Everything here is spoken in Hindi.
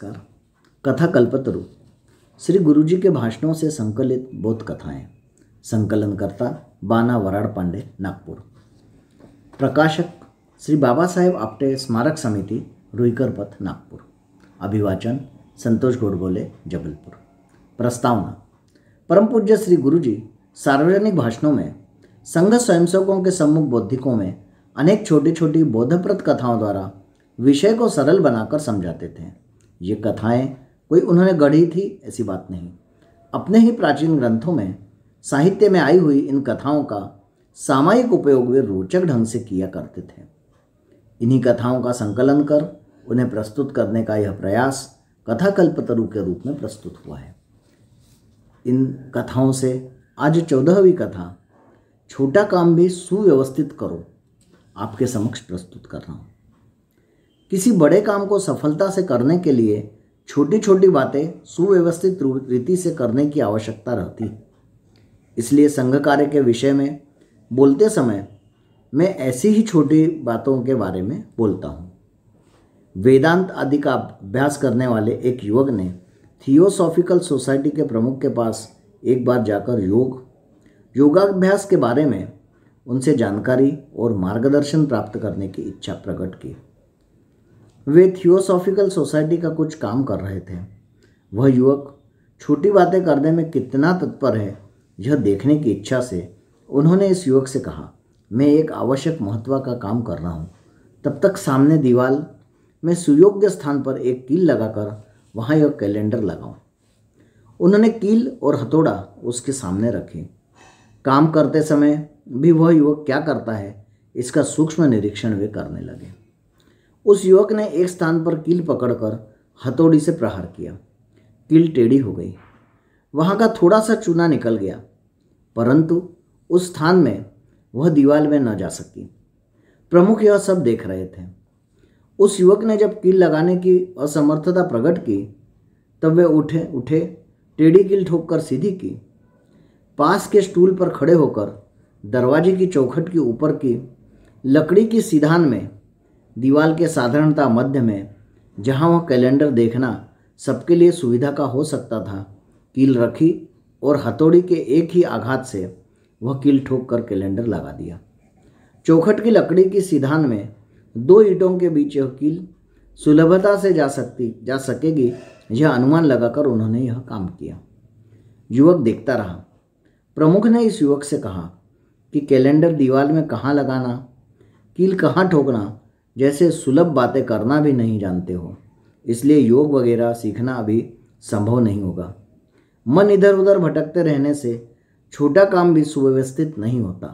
नमस्कार। कथा कल्पतरु श्री गुरुजी के भाषणों से संकलित बोध कथाएं। संकलनकर्ता बाना वराड़ पांडे, नागपुर। प्रकाशक श्री बाबा साहेब आपटे स्मारक समिति, रुईकर पथ, नागपुर। अभिवाचन संतोष गोडबोले, जबलपुर। प्रस्तावना। परम पूज्य श्री गुरुजी सार्वजनिक भाषणों में संघ स्वयंसेवकों के सम्मुख बौद्धिकों में अनेक छोटी छोटी बोधप्रद कथाओं द्वारा विषय को सरल बनाकर समझाते थे। ये कथाएं कोई उन्होंने गढ़ी थी ऐसी बात नहीं। अपने ही प्राचीन ग्रंथों में साहित्य में आई हुई इन कथाओं का सामायिक उपयोग वे रोचक ढंग से किया करते थे। इन्हीं कथाओं का संकलन कर उन्हें प्रस्तुत करने का यह प्रयास कथा कल्पतरु के रूप में प्रस्तुत हुआ है। इन कथाओं से आज 14वीं कथा छोटा काम भी सुव्यवस्थित करो आपके समक्ष प्रस्तुत कर रहा हूँ। किसी बड़े काम को सफलता से करने के लिए छोटी छोटी बातें सुव्यवस्थित रीति से करने की आवश्यकता रहती है। इसलिए संघ कार्य के विषय में बोलते समय मैं ऐसी ही छोटी बातों के बारे में बोलता हूँ। वेदांत आदि का अभ्यास करने वाले एक युवक ने थियोसॉफिकल सोसाइटी के प्रमुख के पास एक बार जाकर योगाभ्यास के बारे में उनसे जानकारी और मार्गदर्शन प्राप्त करने की इच्छा प्रकट की। वे थियोसॉफिकल सोसाइटी का कुछ काम कर रहे थे। वह युवक छोटी बातें करने में कितना तत्पर है यह देखने की इच्छा से उन्होंने इस युवक से कहा, मैं एक आवश्यक महत्व का काम कर रहा हूँ, तब तक सामने दीवार में सुयोग्य स्थान पर एक कील लगाकर वहाँ यह कैलेंडर लगाऊं। उन्होंने कील और हथौड़ा उसके सामने रखे। काम करते समय भी वह युवक क्या करता है इसका सूक्ष्म निरीक्षण वे करने लगे। उस युवक ने एक स्थान पर कील पकड़कर हथौड़ी से प्रहार किया। कील टेढ़ी हो गई। वहाँ का थोड़ा सा चूना निकल गया, परंतु उस स्थान में वह दीवार में न जा सकी। प्रमुख यह सब देख रहे थे। उस युवक ने जब कील लगाने की असमर्थता प्रकट की तब वे उठे टेढ़ी कील ठोककर सीधी की। पास के स्टूल पर खड़े होकर दरवाजे की चौखट के ऊपर की लकड़ी की सीधान में दीवार के साधारणता मध्य में, जहाँ वह कैलेंडर देखना सबके लिए सुविधा का हो सकता था, कील रखी और हथौड़ी के एक ही आघात से वह कील ठोक कर कैलेंडर लगा दिया। चौखट की लकड़ी की सीधान में दो ईंटों के बीच यह कील सुलभता से जा सकेगी यह अनुमान लगाकर उन्होंने यह काम किया। युवक देखता रहा। प्रमुख ने इस युवक से कहा कि कैलेंडर दीवार में कहाँ लगाना, कील कहाँ ठोकना जैसे सुलभ बातें करना भी नहीं जानते हो, इसलिए योग वगैरह सीखना अभी संभव नहीं होगा। मन इधर उधर भटकते रहने से छोटा काम भी सुव्यवस्थित नहीं होता।